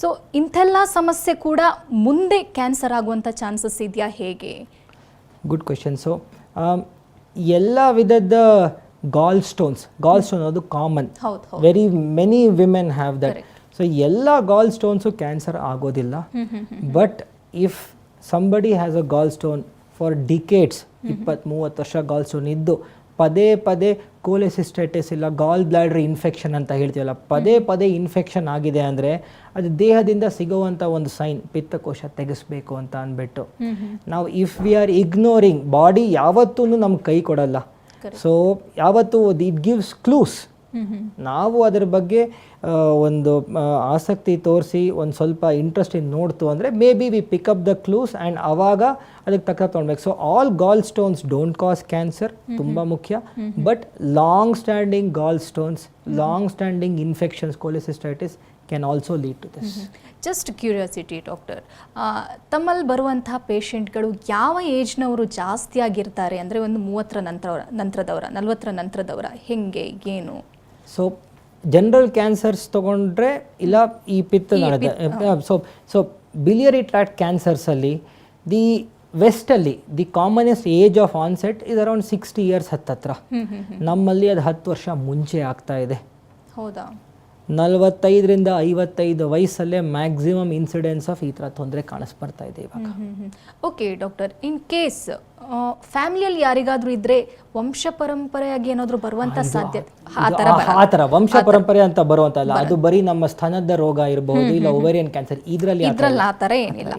ಸೊ ಇಂಥೆಲ್ಲ ಸಮಸ್ಯೆ ಕೂಡ ಮುಂದೆ ಕ್ಯಾನ್ಸರ್ ಆಗುವಂಥ ಚಾನ್ಸಸ್ ಇದೆಯಾ, ಹೇಗೆ? Good question. ಸೊ ಎಲ್ಲ ವಿಧದ ಗಾಲ್ ಸ್ಟೋನ್ ಅದು common, very many women have that. So ಎಲ್ಲ ಗಾಲ್ ಸ್ಟೋನ್ಸು ಕ್ಯಾನ್ಸರ್ ಆಗೋದಿಲ್ಲ. But if somebody has a goal stone for decades, 20-30 ವರ್ಷ ಗಾಲ್ ಸ್ಟೋನ್ ಇದ್ದು ಪದೇ ಪದೇ ಕೋಲೆಸಿಸ್ಟೈಟಿಸ್ ಇಲ್ಲ ಗಾಲ್ ಬ್ಲಾಡರ್ ಇನ್ಫೆಕ್ಷನ್ ಅಂತ ಹೇಳ್ತೀವಲ್ಲ, ಪದೇ ಪದೇ ಇನ್ಫೆಕ್ಷನ್ ಆಗಿದೆ ಅಂದರೆ ಅದು ದೇಹದಿಂದ ಸಿಗುವಂಥ ಒಂದು ಸೈನ್, ಪಿತ್ತಕೋಶ ತೆಗೆಸ್ಬೇಕು ಅಂತ ಅಂದ್ಬಿಟ್ಟು. ನಾವು if we are ignoring, body ಯಾವತ್ತೂ ನಮ್ಗೆ ಕೈ ಕೊಡಲ್ಲ. ಸೊ ಯಾವತ್ತು ಇಟ್ ಗಿವ್ಸ್ ಕ್ಲೂಸ್. ನಾವು ಅದರ ಬಗ್ಗೆ ಒಂದು ಆಸಕ್ತಿ ತೋರಿಸಿ ಒಂದು ಸ್ವಲ್ಪ ಇಂಟ್ರೆಸ್ಟಿಂಗ್ ನೋಡ್ತು ಅಂದರೆ maybe we pick up the clues and ಆವಾಗ ಅದಕ್ಕೆ ತಕ್ಕ ತೊಗೊಳ್ಬೇಕು. So all gallstones don't cause cancer, ತುಂಬ ಮುಖ್ಯ. But long standing gallstones, long standing infections, cholecystitis can also lead to this. Just curiosity doctor, ತಮ್ಮಲ್ಲಿ ಬರುವಂಥ ಪೇಷಂಟ್ಗಳು ಯಾವ ಏಜ್ನವರು ಜಾಸ್ತಿ ಆಗಿರ್ತಾರೆ? ಅಂದರೆ ಒಂದು 30ರ ನಂತರದವರ 40ರ ನಂತರದವರ, ಹೆಂಗೆ ಏನು? ಸೊ ಜನರಲ್ ಕ್ಯಾನ್ಸರ್ಸ್ ತೊಗೊಂಡ್ರೆ ಇಲ್ಲ ಈ ಪಿತ್ತನಾಳದ, ಸೊ ಬಿಲಿಯರಿ ಟ್ರ್ಯಾಕ್ಟ್ ಕ್ಯಾನ್ಸರ್ಸಲ್ಲಿ ದಿ ವೆಸ್ಟಲ್ಲಿ the commonest age of onset is around 60 years ಹತ್ತತ್ರ. ನಮ್ಮಲ್ಲಿ ಅದು 10 ವರ್ಷ ಮುಂಚೆ ಆಗ್ತಾ ಇದೆ. ಹೌದಾ? 45ರಿಂದ 55 ವಯಸ್ಸಲ್ಲೇ ಮ್ಯಾಕ್ಸಿಮಮ್ ಇನ್ಸಿಡೆನ್ಸ್ ಆಫ್ ಈ ಥರ ತೊಂದರೆ ಕಾಣಿಸ್ಬರ್ತಾ ಇದೆ ಇವಾಗ. ಓಕೆ ಡಾಕ್ಟರ್, ಇನ್ ಕೇಸ್ ಫ್ಯಾಮಿಲಿಯಲ್ಲಿ ಯಾರಿಗಾದ್ರೂ ಇದ್ರೆ ವಂಶ ಪರಂಪರೆಯಾಗಿ ಏನಾದರೂ ಬರುವಂತ ಸಾಧ್ಯತೆ ಆ ಥರ ವಂಶ ಪರಂಪರೆ ಅಂತ ಬರುವಂತಲ್ಲ, ಅದು ಬರೀ ನಮ್ಮ ಸ್ತನದ ರೋಗ ಇರಬಹುದು, ಇಲ್ಲ ಓವೇರಿಯನ್ ಕ್ಯಾನ್ಸರ್, ಇದ್ರಲ್ಲಿ ಆ ಥರ ಏನಿಲ್ಲ.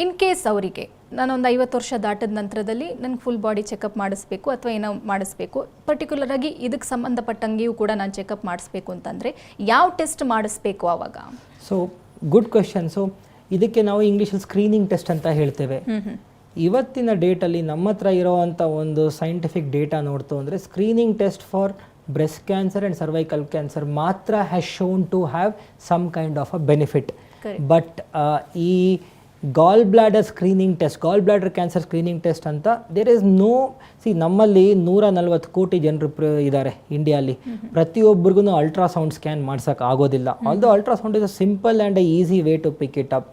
ಇನ್ ಕೇಸ್ ಅವರಿಗೆ ನಾನೊಂದು 50 ವರ್ಷ ದಾಟದ ನಂತರದಲ್ಲಿ ನನಗೆ ಫುಲ್ ಬಾಡಿ ಚೆಕಪ್ ಮಾಡಿಸ್ಬೇಕು ಅಥವಾ ಏನೋ ಮಾಡಿಸ್ಬೇಕು, ಪರ್ಟಿಕ್ಯುಲರ್ ಆಗಿ ಇದಕ್ಕೆ ಸಂಬಂಧಪಟ್ಟಂಗೆಯೂ ಕೂಡ ನಾನು ಚೆಕಪ್ ಮಾಡಿಸ್ಬೇಕು ಅಂತಂದರೆ ಯಾವ ಟೆಸ್ಟ್ ಮಾಡಿಸ್ಬೇಕು ಆವಾಗ? So good question. ಸೊ ಇದಕ್ಕೆ ನಾವು ಇಂಗ್ಲೀಷಲ್ಲಿ ಸ್ಕ್ರೀನಿಂಗ್ ಟೆಸ್ಟ್ ಅಂತ ಹೇಳ್ತೇವೆ. ಇವತ್ತಿನ ಡೇಟಲ್ಲಿ ನಮ್ಮ ಹತ್ರ ಇರೋವಂಥ ಒಂದು ಸೈಂಟಿಫಿಕ್ ಡೇಟಾ ನೋಡ್ತು ಅಂದರೆ screening test for breast cancer and cervical cancer ಮಾತ್ರ has shown to have some kind of a benefit. But ಈ gallbladder screening test, gallbladder cancer screening test ಅಂತ ದೇರ್ ಇಸ್ ನೋ, ನಮ್ಮಲ್ಲಿ 140 ಕೋಟಿ ಜನರು ಇದ್ದಾರೆ ಇಂಡಿಯಾಲಿ, ಪ್ರತಿಯೊಬ್ಬರಿಗೂ ಅಲ್ಟ್ರಾಸೌಂಡ್ ಸ್ಕ್ಯಾನ್ ಮಾಡ್ಸೋಕೆ ಆಗೋದಿಲ್ಲ. Although ultrasound is a simple and a easy way to pick it up.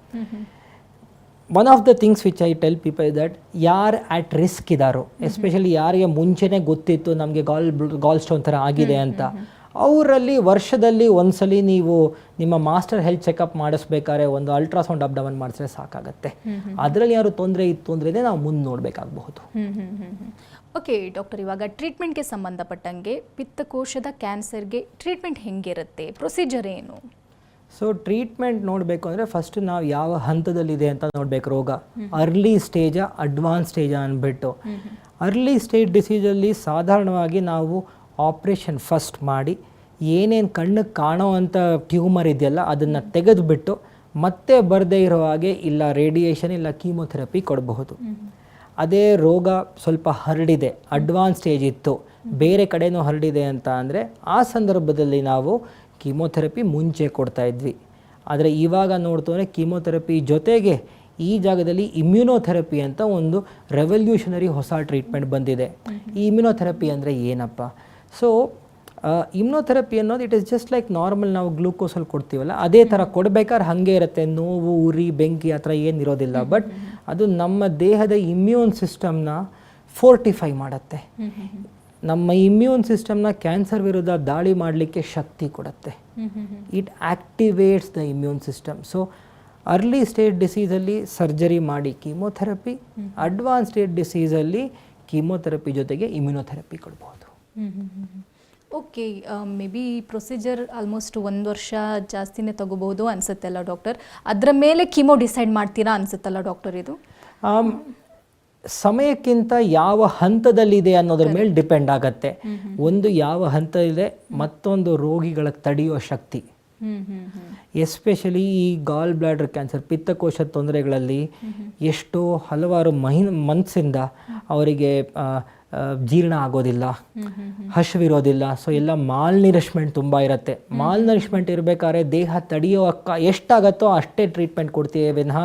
One of the things which I tell people is that ಯಾರು at risk ಇದ್ದಾರೋ, ಎಸ್ಪೆಷಲಿ ಯಾರಿಗೆ ಮುಂಚೆನೇ ಗೊತ್ತಿತ್ತು ನಮಗೆ ಗಾಲ್ ಸ್ಟೋನ್ ಥರ ಆಗಿದೆ ಅಂತ, ಅವರಲ್ಲಿ ವರ್ಷದಲ್ಲಿ ಒಂದ್ಸಲಿ ನೀವು ನಿಮ್ಮ ಮಾಸ್ಟರ್ ಹೆಲ್ತ್ ಚೆಕಪ್ ಮಾಡಿಸ್ಬೇಕಾದ್ರೆ ಒಂದು ಅಲ್ಟ್ರಾಸೌಂಡ್ ಅಬ್ಡಮನ್ ಮಾಡಿಸಿದ್ರೆ ಸಾಕಾಗತ್ತೆ. ಅದರಲ್ಲಿ ಯಾರು ತೊಂದರೆ ಇತ್ತು ಅಂದ್ರೆ ನಾವು ಮುಂದೆ ನೋಡಬೇಕಾಗಬಹುದು. ಓಕೆ ಡಾಕ್ಟರ್, ಇವಾಗ ಟ್ರೀಟ್ಮೆಂಟ್ಗೆ ಸಂಬಂಧಪಟ್ಟಂಗೆ ಪಿತ್ತಕೋಶದ ಕ್ಯಾನ್ಸರ್ಗೆ ಟ್ರೀಟ್ಮೆಂಟ್ ಹೆಂಗಿರುತ್ತೆ, ಪ್ರೊಸೀಜರ್ ಏನು? ಸೊ ಟ್ರೀಟ್ಮೆಂಟ್ ನೋಡಬೇಕು ಅಂದರೆ ಫಸ್ಟ್ ನಾವು ಯಾವ ಹಂತದಲ್ಲಿದೆ ಅಂತ ನೋಡಬೇಕು. ರೋಗ ಅರ್ಲಿ ಸ್ಟೇಜಾ ಅಡ್ವಾನ್ಸ್ ಸ್ಟೇಜಾ ಅಂದ್ಬಿಟ್ಟು, ಅರ್ಲಿ ಸ್ಟೇಜ್ ಡಿಸೀಸಲ್ಲಿ ಸಾಧಾರಣವಾಗಿ ನಾವು ಆಪ್ರೇಷನ್ ಫಸ್ಟ್ ಮಾಡಿ ಏನೇನು ಕಣ್ಣಿಗೆ ಕಾಣೋ ಅಂಥ ಟ್ಯೂಮರ್ ಇದೆಯಲ್ಲ ಅದನ್ನು ತೆಗೆದುಬಿಟ್ಟು ಮತ್ತೆ ಬರದೇ ಇರೋ ಹಾಗೆ ಇಲ್ಲ ರೇಡಿಯೇಷನ್ ಇಲ್ಲ ಕೀಮೊಥೆರಪಿ ಕೊಡಬಹುದು. ಅದೇ ರೋಗ ಸ್ವಲ್ಪ ಹರಡಿದೆ, ಅಡ್ವಾನ್ಸ್ ಸ್ಟೇಜ್ ಇತ್ತು, ಬೇರೆ ಕಡೆನೂ ಹರಡಿದೆ ಅಂತ ಅಂದರೆ ಆ ಸಂದರ್ಭದಲ್ಲಿ ನಾವು ಕೀಮೊಥೆರಪಿ ಮುಂಚೆ ಕೊಡ್ತಾ ಇದ್ವಿ. ಆದರೆ ಇವಾಗ ನೋಡ್ತು ಅಂದರೆ ಕೀಮೊಥೆರಪಿ ಜೊತೆಗೆ ಈ ಜಾಗದಲ್ಲಿ ಇಮ್ಯುನೋಥೆರಪಿ ಅಂತ ಒಂದು ರೆವಲ್ಯೂಷನರಿ ಹೊಸ ಟ್ರೀಟ್ಮೆಂಟ್ ಬಂದಿದೆ. ಈ ಇಮ್ಯುನೋಥೆರಪಿ ಅಂದರೆ ಏನಪ್ಪ? ಸೊ ಇಮ್ಯುನೋಥೆರಪಿ ಅನ್ನೋದು it is just like normal ನಾವು ಗ್ಲೂಕೋಸಲ್ಲಿ ಕೊಡ್ತೀವಲ್ಲ ಅದೇ ಥರ ಕೊಡ್ಬೇಕಾದ್ರೆ ಹಾಗೆ ಇರುತ್ತೆ, ನೋವು ಉರಿ ಬೆಂಕಿ ಆ ಥರ ಏನಿರೋದಿಲ್ಲ. ಬಟ್ ಅದು ನಮ್ಮ ದೇಹದ ಇಮ್ಯೂನ್ ಸಿಸ್ಟಮ್ನ ಫೋರ್ಟಿಫೈ ಮಾಡುತ್ತೆ, ನಮ್ಮ ಇಮ್ಯೂನ್ ಸಿಸ್ಟಮ್ನ ಕ್ಯಾನ್ಸರ್ ವಿರುದ್ಧ ದಾಳಿ ಮಾಡಲಿಕ್ಕೆ ಶಕ್ತಿ ಕೊಡುತ್ತೆ. It activates the immune system. So early stage ಡಿಸೀಸಲ್ಲಿ ಸರ್ಜರಿ ಮಾಡಿ ಕೀಮೋಥೆರಪಿ, ಅಡ್ವಾನ್ಸ್ ಸ್ಟೇಜ್ ಡಿಸೀಸಲ್ಲಿ ಕೀಮೋಥೆರಪಿ ಜೊತೆಗೆ ಇಮ್ಯುನೋಥೆರಪಿ ಕೊಡ್ಬೋದು. ಓಕೆ, ಮೇ ಬಿ ಈ ಪ್ರೊಸೀಜರ್ ಆಲ್ಮೋಸ್ಟ್ 1 ವರ್ಷ ಜಾಸ್ತಿನೇ ತಗೋಬಹುದು ಅನ್ಸುತ್ತಲ್ಲ ಡಾಕ್ಟರ್. ಅದರ ಮೇಲೆ ಕೀಮೋ ಡಿಸೈಡ್ ಮಾಡ್ತೀರಾ ಅನ್ಸುತ್ತಲ್ಲ ಡಾಕ್ಟರ್ ಇದು? ಸಮಯಕ್ಕಿಂತ ಯಾವ ಹಂತದಲ್ಲಿದೆ ಅನ್ನೋದ್ರ ಮೇಲೆ ಡಿಪೆಂಡ್ ಆಗತ್ತೆ. ಒಂದು ಯಾವ ಹಂತ ಇದೆ, ಮತ್ತೊಂದು ರೋಗಿಗಳ ತಡೆಯುವ ಶಕ್ತಿ. ಎಸ್ಪೆಷಲಿ ಈ ಗಾಲ್ ಬ್ಲಾಡರ್ ಕ್ಯಾನ್ಸರ್, ಪಿತ್ತಕೋಶ ತೊಂದರೆಗಳಲ್ಲಿ ಎಷ್ಟೋ ಹಲವಾರು ಮನಸ್ಸಿಂದ ಅವರಿಗೆ ಜೀರ್ಣ ಆಗೋದಿಲ್ಲ, ಹಸಿವಿರೋದಿಲ್ಲ. ಸೊ ಎಲ್ಲ ಮಾಲ್ನಿರಿಶ್ಮೆಂಟ್ ತುಂಬ ಇರುತ್ತೆ. ಮಾಲ್ನರಿಶ್ಮೆಂಟ್ ಇರಬೇಕಾದ್ರೆ ದೇಹ ತಡೆಯೋ ಎಷ್ಟಾಗತ್ತೋ ಅಷ್ಟೇ ಟ್ರೀಟ್ಮೆಂಟ್ ಕೊಡ್ತೀವಿ ವಿನಃ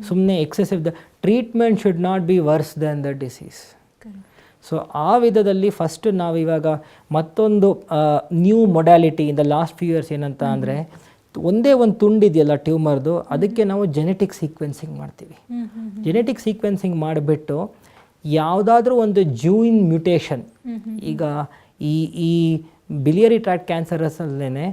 ಸುಮ್ಮನೆ excessive treatment should not be worse than the disease. So ಆ ವಿಧದಲ್ಲಿ ಫಸ್ಟ್ ನಾವು ಇವಾಗ ಮತ್ತೊಂದು new modality in the last few years ಏನಂತ ಅಂದರೆ, ಒಂದೇ ಒಂದು ತುಂಡಿದೆಯಲ್ಲ ಟ್ಯೂಮರ್ದು, ಅದಕ್ಕೆ ನಾವು ಜೆನೆಟಿಕ್ ಸೀಕ್ವೆನ್ಸಿಂಗ್ ಮಾಡ್ತೀವಿ. ಜೆನೆಟಿಕ್ ಸೀಕ್ವೆನ್ಸಿಂಗ್ ಮಾಡಿಬಿಟ್ಟು ಯಾವುದಾದ್ರೂ ಒಂದು ಜೀನ್ ಮ್ಯೂಟೇಷನ್, ಈಗ ಈ ಬಿಲಿಯರಿ ಟ್ರ್ಯಾಕ್ಟ್ ಕ್ಯಾನ್ಸರಸಲ್ಲೇ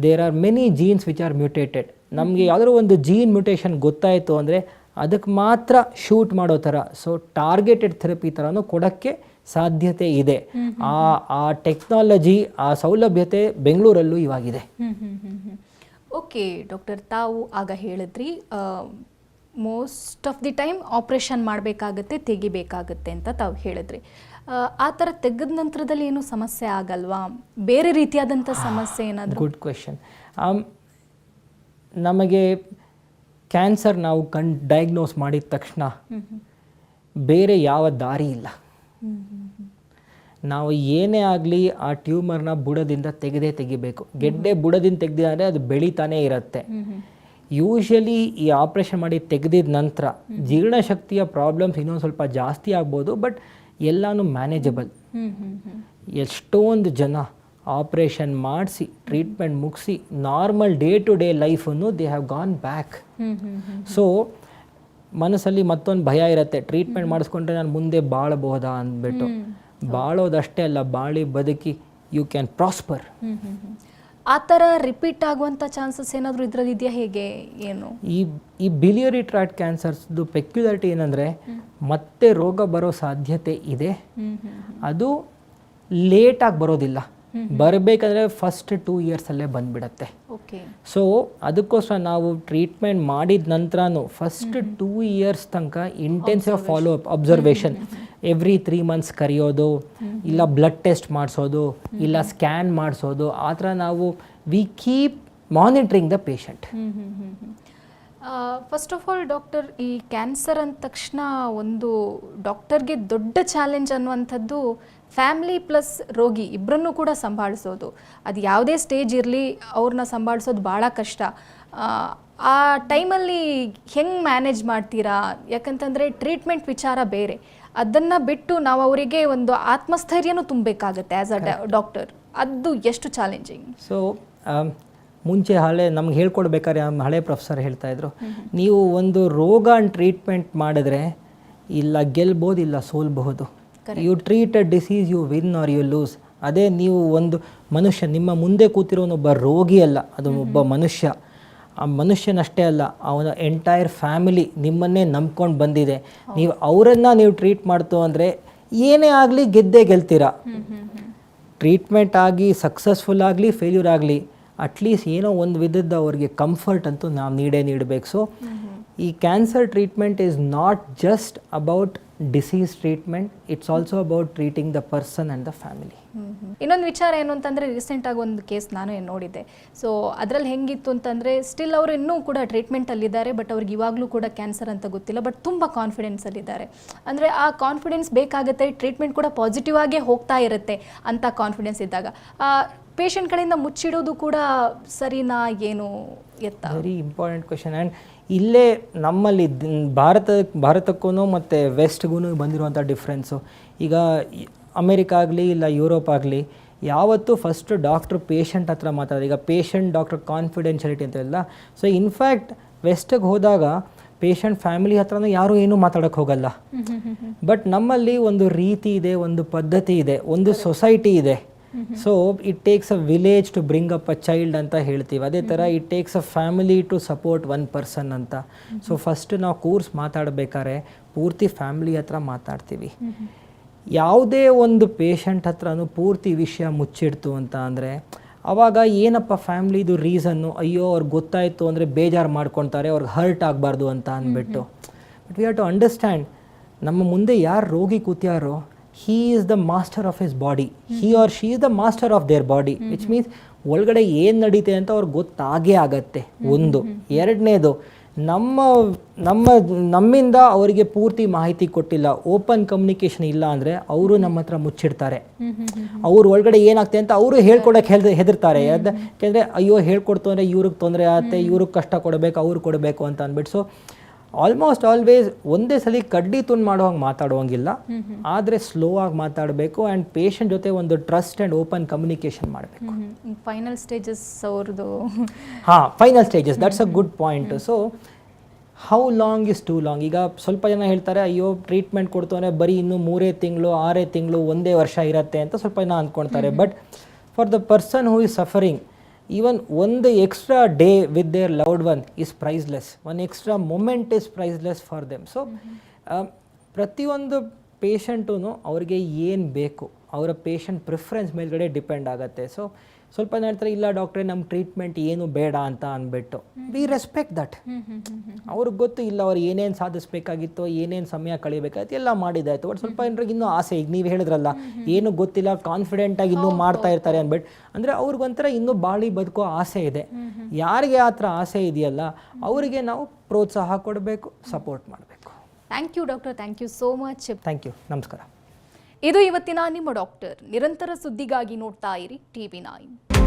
there are many genes which are mutated. ನಮಗೆ ಯಾವುದಾದ್ರೂ ಒಂದು ಜೀನ್ ಮ್ಯೂಟೇಷನ್ ಗೊತ್ತಾಯಿತು ಅಂದರೆ ಅದಕ್ಕೆ ಮಾತ್ರ ಶೂಟ್ ಮಾಡೋ ಥರ, ಸೊ ಟಾರ್ಗೆಟೆಡ್ ಥೆರಪಿ ಥರನೂ ಕೊಡೋಕ್ಕೆ ಸಾಧ್ಯತೆ ಇದೆ. ಆ ಟೆಕ್ನಾಲಜಿ, ಆ ಸೌಲಭ್ಯತೆ ಬೆಂಗಳೂರಲ್ಲೂ ಇವಾಗಿದೆ. ಓಕೆ ಡಾಕ್ಟರ್, ತಾವು ಆಗ ಹೇಳಿದ್ರಿ most of the time operation ಮಾಡಬೇಕಾಗತ್ತೆ, ತೆಗಿಬೇಕಾಗತ್ತೆ ಅಂತ ತಾವು ಹೇಳಿದ್ರಿ. ಆ ಥರ ತೆಗೆದ ನಂತರದಲ್ಲಿ ಏನು ಸಮಸ್ಯೆ ಆಗಲ್ವಾ? ಬೇರೆ ರೀತಿಯಾದಂಥ ಸಮಸ್ಯೆ ಏನಾದರೂ? Good question. ನಮಗೆ ಕ್ಯಾನ್ಸರ್ ನಾವು ಡಯಾಗ್ನೋಸ್ ಮಾಡಿದ ತಕ್ಷಣ ಬೇರೆ ಯಾವ ದಾರಿ ಇಲ್ಲ. ನಾವು ಏನೇ ಆಗಲಿ ಆ ಟ್ಯೂಮರ್ನ ಬುಡದಿಂದ ತೆಗಿಬೇಕು. ಗೆಡ್ಡೆ ಬುಡದಿಂದ ತೆಗೆದಿದ್ರೆ ಅದು ಬೆಳೀತಾನೇ ಇರುತ್ತೆ. ಯೂಶ್ವಲಿ ಈ ಆಪ್ರೇಷನ್ ಮಾಡಿ ತೆಗೆದಿದ ನಂತರ ಜೀರ್ಣಶಕ್ತಿಯ ಪ್ರಾಬ್ಲಮ್ಸ್ ಇನ್ನೊಂದು ಸ್ವಲ್ಪ ಜಾಸ್ತಿ ಆಗ್ಬೋದು, ಬಟ್ ಎಲ್ಲನೂ ಮ್ಯಾನೇಜಬಲ್. ಎಷ್ಟೊಂದು ಜನ ಆಪ್ರೇಷನ್ ಮಾಡಿಸಿ ಟ್ರೀಟ್ಮೆಂಟ್ ಮುಗಿಸಿ ನಾರ್ಮಲ್ ಡೇ ಟು ಡೇ ಲೈಫನ್ನು they have gone back. So ಮನಸ್ಸಲ್ಲಿ ಮತ್ತೊಂದು ಭಯ ಇರುತ್ತೆ, ಟ್ರೀಟ್ಮೆಂಟ್ ಮಾಡಿಸ್ಕೊಂಡ್ರೆ ನಾನು ಮುಂದೆ ಬಾಳಬಹುದಾ ಅಂದ್ಬಿಟ್ಟು. ಬಾಳೋದಷ್ಟೇ ಅಲ್ಲ, ಬಾಳಿ ಬದುಕಿ ಯು ಕ್ಯಾನ್ ಪ್ರಾಸ್ಪರ್. ಆ ಥರ ರಿಪೀಟ್ ಆಗುವಂಥ ಚಾನ್ಸಸ್ ಏನಾದರೂ ಇದ್ರಲ್ಲಿ ಇದೆಯಾ, ಹೇಗೆ ಏನು? ಈ ಬಿಲಿಯರಿ ಟ್ರ್ಯಾಕ್ಟ್ ಕ್ಯಾನ್ಸರ್ಸ್ದು ಪೆಕ್ಯುಲಾರಿಟಿ ಏನಂದರೆ, ಮತ್ತೆ ರೋಗ ಬರೋ ಸಾಧ್ಯತೆ ಇದೆ. ಅದು ಲೇಟಾಗಿ ಬರೋದಿಲ್ಲ, ಬರಬೇಕಂದ್ರೆ ಫಸ್ಟ್ 2 ಇಯರ್ಸಲ್ಲೇ ಬಂದುಬಿಡತ್ತೆ. ಸೊ ಅದಕ್ಕೋಸ್ಕರ ನಾವು ಟ್ರೀಟ್ಮೆಂಟ್ ಮಾಡಿದ ನಂತರನೂ ಫಸ್ಟ್ 2 ಇಯರ್ಸ್ ತನಕ intensive follow up, observation, every 3 months ಕರೆಯೋದು, ಇಲ್ಲ ಬ್ಲಡ್ ಟೆಸ್ಟ್ ಮಾಡಿಸೋದು, ಇಲ್ಲ ಸ್ಕ್ಯಾನ್ ಮಾಡಿಸೋದು, ಆ ಥರ ನಾವು we keep monitoring the patient. First of all doctor, ಈ ಕ್ಯಾನ್ಸರ್ ಅಂದ ತಕ್ಷಣ ಒಂದು ಡಾಕ್ಟರ್ಗೆ ದೊಡ್ಡ ಚಾಲೆಂಜ್ ಅನ್ನುವಂಥದ್ದು ಫ್ಯಾಮ್ಲಿ ಪ್ಲಸ್ ರೋಗಿ ಇಬ್ಬರನ್ನೂ ಕೂಡ ಸಂಭಾಳಿಸೋದು. ಅದು ಯಾವುದೇ ಸ್ಟೇಜ್ ಇರಲಿ ಅವ್ರನ್ನ ಸಂಭಾಳಿಸೋದು ಭಾಳ ಕಷ್ಟ. ಆ ಟೈಮಲ್ಲಿ ಹೆಂಗೆ ಮ್ಯಾನೇಜ್ ಮಾಡ್ತೀರಾ? ಯಾಕಂತಂದರೆ ಟ್ರೀಟ್ಮೆಂಟ್ ವಿಚಾರ ಬೇರೆ, ಅದನ್ನು ಬಿಟ್ಟು ನಾವು ಅವರಿಗೆ ಒಂದು ಆತ್ಮಸ್ಥೈರ್ಯನೂ ತುಂಬಬೇಕಾಗತ್ತೆ ಆ್ಯಸ್ ಅ ಡಾಕ್ಟರ್. ಅದು ಎಷ್ಟು ಚಾಲೆಂಜಿಂಗ್? ಸೊ ಮುಂಚೆ ನಮ್ಗೆ ಹೇಳ್ಕೊಡ್ಬೇಕಾದ್ರೆ ಹಳೆ ಪ್ರೊಫೆಸರ್ ಹೇಳ್ತಾಯಿದ್ರು, ನೀವು ಒಂದು ರೋಗ ಟ್ರೀಟ್ಮೆಂಟ್ ಮಾಡಿದ್ರೆ ಇಲ್ಲ ಗೆಲ್ಬೋದು, ಇಲ್ಲ ಸೋಲ್ಬಹುದು. You treat a disease, you win or you lose. ಅದೇ ನೀವು ಒಂದು ಮನುಷ್ಯ, ನಿಮ್ಮ ಮುಂದೆ ಕೂತಿರೋನೊಬ್ಬ ರೋಗಿ ಅಲ್ಲ, ಅದು ಒಬ್ಬ ಮನುಷ್ಯ. ಆ ಮನುಷ್ಯನಷ್ಟೇ ಅಲ್ಲ, ಅವನ ಎಂಟೈರ್ ಫ್ಯಾಮಿಲಿ ನಿಮ್ಮನ್ನೇ ನಂಬ್ಕೊಂಡು ಬಂದಿದೆ. ನೀವು ಅವರನ್ನು ನೀವು ಟ್ರೀಟ್ ಮಾಡ್ತು ಅಂದರೆ ಏನೇ ಆಗಲಿ ಗೆಲ್ತೀರಾ. ಟ್ರೀಟ್ಮೆಂಟ್ ಆಗಿ ಸಕ್ಸಸ್ಫುಲ್ ಆಗಲಿ ಫೇಲ್ಯೂರ್ ಆಗಲಿ, ಅಟ್ಲೀಸ್ಟ್ ಏನೋ ಒಂದು ವಿಧದ ಅವ್ರಿಗೆ ಕಂಫರ್ಟ್ ಅಂತೂ ನಾವು ನೀಡಬೇಕು. ಸೊ ಈ cancer treatment is not just about disease treatment, it's also about treating the person and the family. ಇನ್ನೊಂದು ವಿಚಾರ ಏನು ಅಂತಂದರೆ, ರೀಸೆಂಟಾಗಿ ಒಂದು ಕೇಸ್ ನಾನು ನೋಡಿದ್ದೆ. ಸೊ ಅದರಲ್ಲಿ ಹೆಂಗಿತ್ತು ಅಂತಂದರೆ, ಸ್ಟಿಲ್ ಅವರು ಇನ್ನೂ ಕೂಡ ಟ್ರೀಟ್ಮೆಂಟಲ್ಲಿದ್ದಾರೆ, ಬಟ್ ಅವ್ರಿಗೆ ಇವಾಗಲೂ ಕೂಡ ಕ್ಯಾನ್ಸರ್ ಅಂತ ಗೊತ್ತಿಲ್ಲ, ಬಟ್ ತುಂಬ ಕಾನ್ಫಿಡೆನ್ಸಲ್ಲಿದ್ದಾರೆ. ಅಂದರೆ ಆ ಕಾನ್ಫಿಡೆನ್ಸ್ ಬೇಕಾಗುತ್ತೆ, ಟ್ರೀಟ್ಮೆಂಟ್ ಕೂಡ ಪಾಸಿಟಿವ್ ಆಗೇ ಹೋಗ್ತಾ ಇರುತ್ತೆ ಅಂತ ಕಾನ್ಫಿಡೆನ್ಸ್ ಇದ್ದಾಗ ಪೇಷಂಟ್ ಕಡೆಯಿಂದ ಮುಚ್ಚಿಡೋದು ಕೂಡ ಸರಿನಾ ಏನು ಎತ್ತ? Very important question. ಆ್ಯಂಡ್ ಇಲ್ಲೇ ನಮ್ಮಲ್ಲಿ ಭಾರತಕ್ಕೂ ಮತ್ತು ವೆಸ್ಟ್ಗೂ ಬಂದಿರುವಂಥ ಡಿಫ್ರೆನ್ಸು. ಈಗ ಅಮೇರಿಕಾ ಆಗಲಿ ಇಲ್ಲ ಯುರೋಪ್ ಆಗಲಿ, ಯಾವತ್ತೂ ಫಸ್ಟ್ ಡಾಕ್ಟ್ರು ಪೇಷಂಟ್ ಹತ್ರ ಮಾತಾಡೋದು. ಈಗ ಪೇಷಂಟ್ ಡಾಕ್ಟರ್ ಕಾನ್ಫಿಡೆನ್ಷಿಯಲಿಟಿ ಅಂತ ಇಲ್ಲ. ಸೊ ಇನ್ಫ್ಯಾಕ್ಟ್ ವೆಸ್ಟಿಗೆ ಹೋದಾಗ ಪೇಷಂಟ್ ಫ್ಯಾಮಿಲಿ ಹತ್ರನೂ ಯಾರೂ ಏನೂ ಮಾತಾಡೋಕ್ಕೆ ಹೋಗಲ್ಲ. ಬಟ್ ನಮ್ಮಲ್ಲಿ ಒಂದು ರೀತಿ ಇದೆ, ಒಂದು ಪದ್ಧತಿ ಇದೆ, ಒಂದು ಸೊಸೈಟಿ ಇದೆ. So it takes a village to bring up a child ಅಂತ ಹೇಳ್ತೀವಿ. ಅದೇ ಥರ it takes a family to support one person ಅಂತ. ಸೊ ಫಸ್ಟ್ ನಾವು ಕೋರ್ಸ್ ಮಾತಾಡಬೇಕಾದ್ರೆ ಪೂರ್ತಿ ಫ್ಯಾಮಿಲಿ ಹತ್ರ ಮಾತಾಡ್ತೀವಿ. ಯಾವುದೇ ಒಂದು ಪೇಷಂಟ್ ಹತ್ರನೂ ಪೂರ್ತಿ ವಿಷಯ ಮುಚ್ಚಿಡ್ತು ಅಂತ ಅಂದರೆ ಆವಾಗ ಏನಪ್ಪ ಫ್ಯಾಮ್ಲಿದು ರೀಸನ್ನು, ಅಯ್ಯೋ ಅವ್ರಿಗೆ ಗೊತ್ತಾಯಿತು ಅಂದರೆ ಬೇಜಾರು ಮಾಡ್ಕೊತಾರೆ, ಅವ್ರಿಗೆ ಹರ್ಟ್ ಆಗಬಾರ್ದು ಅಂತ ಅಂದ್ಬಿಟ್ಟು. But we have to understand, ನಮ್ಮ ಮುಂದೆ ಯಾರು ರೋಗಿ ಕೂತ್ಯಾರೋ he is the master of his body, he or she is the master of their body, which means ಒಳಗಡೆ ಏನು ನಡೀತೆ ಅಂತ ಅವ್ರಿಗೆ ಗೊತ್ತಾಗೇ ಆಗತ್ತೆ. ಒಂದು ಎರಡನೇದು, ನಮ್ಮಿಂದ ಅವರಿಗೆ ಪೂರ್ತಿ ಮಾಹಿತಿ ಕೊಟ್ಟಿಲ್ಲ, ಓಪನ್ ಕಮ್ಯುನಿಕೇಶನ್ ಇಲ್ಲ ಅಂದರೆ ಅವರು ನಮ್ಮ ಹತ್ರ ಮುಚ್ಚಿಡ್ತಾರೆ. ಅವ್ರ ಒಳಗಡೆ ಏನಾಗ್ತದೆ ಅಂತ ಅವರು ಹೇಳ್ಕೊಡಕ್ಕೆ ಹೆದರ್ತಾರೆ. ಯಾಕೆಂದರೆ ಅಯ್ಯೋ ಹೇಳ್ಕೊಡ್ತು ಅಂದರೆ ಇವ್ರಿಗೆ ತೊಂದರೆ ಆಗುತ್ತೆ, ಇವ್ರಿಗೆ ಕಷ್ಟ ಕೊಡಬೇಕು, ಅವ್ರು ಕೊಡಬೇಕು ಅಂತ ಅಂದ್ಬಿಟ್ಟು. ಸೊ ಆಲ್ಮೋಸ್ಟ್ ಆಲ್ವೇಸ್ ಒಂದೇ ಸಲ ಕಡ್ಡಿ ತುಂಡು ಮಾಡೋ ಹಂಗೆ ಮಾತಾಡುವಂಗಿಲ್ಲ, ಆದರೆ ಸ್ಲೋ ಆಗಿ ಮಾತಾಡಬೇಕು ಆ್ಯಂಡ್ ಪೇಷಂಟ್ ಜೊತೆ ಒಂದು ಟ್ರಸ್ಟ್ ಆ್ಯಂಡ್ ಓಪನ್ ಕಮ್ಯುನಿಕೇಶನ್ ಮಾಡಬೇಕು. ಫೈನಲ್ ಸ್ಟೇಜಸ್ ಅವ್ರದ್ದು. ಹಾಂ, final stages, that's a good point. So how long is two long? ಈಗ ಸ್ವಲ್ಪ ಜನ ಹೇಳ್ತಾರೆ ಅಯ್ಯೋ ಟ್ರೀಟ್ಮೆಂಟ್ ಕೊಡ್ತು ಅಂದರೆ ಬರೀ ಇನ್ನೂ 3 ತಿಂಗಳು 6 ತಿಂಗಳು 1 ವರ್ಷ ಇರುತ್ತೆ ಅಂತ ಸ್ವಲ್ಪ ಜನ ಅಂದ್ಕೊಳ್ತಾರೆ. But for the person who is suffering, even ಒಂದು extra day with their loved one is priceless, one extra moment is priceless for them. So ಪ್ರತಿಯೊಂದು ಪೇಷಂಟೂ ಅವ್ರಿಗೆ ಏನು ಬೇಕು ಅವರ ಪೇಷಂಟ್ ಪ್ರಿಫರೆನ್ಸ್ ಮೇಲ್ಗಡೆ ಡಿಪೆಂಡ್ ಆಗುತ್ತೆ. ಸೊ ಸ್ವಲ್ಪ ಜನ ಹೇಳ್ತಾರೆ ಇಲ್ಲ ಡಾಕ್ಟ್ರೇ ನಮ್ಮ ಟ್ರೀಟ್ಮೆಂಟ್ ಏನು ಬೇಡ ಅಂತ ಅಂದ್ಬಿಟ್ಟು. We respect that. ಅವ್ರಿಗೆ ಗೊತ್ತು ಇಲ್ಲ ಅವ್ರು ಏನೇನು ಸಾಧಿಸಬೇಕಾಗಿತ್ತು, ಏನೇನು ಸಮಯ ಕಳಿಬೇಕಾಯ್ತು ಎಲ್ಲ ಮಾಡಿದಾಯ್ತು. ಬಟ್ ಸ್ವಲ್ಪ ಜನರಿಗೆ ಇನ್ನೂ ಆಸೆ, ಈಗ ನೀವು ಹೇಳಿದ್ರಲ್ಲ ಏನು ಗೊತ್ತಿಲ್ಲ ಕಾನ್ಫಿಡೆಂಟಾಗಿ ಇನ್ನೂ ಮಾಡ್ತಾ ಇರ್ತಾರೆ ಅಂದ್ಬಿಟ್ಟು, ಅಂದರೆ ಅವ್ರಿಗೊಂಥರ ಇನ್ನೂ ಬಾಳಿ ಬದುಕೋ ಆಸೆ ಇದೆ. ಯಾರಿಗೆ ಆ ಥರ ಆಸೆ ಇದೆಯಲ್ಲ ಅವರಿಗೆ ನಾವು ಪ್ರೋತ್ಸಾಹ ಕೊಡಬೇಕು, ಸಪೋರ್ಟ್ ಮಾಡಬೇಕು. Thank you doctor, thank you so much. Thank you, ನಮಸ್ಕಾರ. ಇದು ಇವತ್ತಿನ ನಿಮ್ಮ ಡಾಕ್ಟರ್. ನಿರಂತರ ಸುದ್ದಿಗಾಗಿ ನೋಡ್ತಾ ಇರಿ TV9.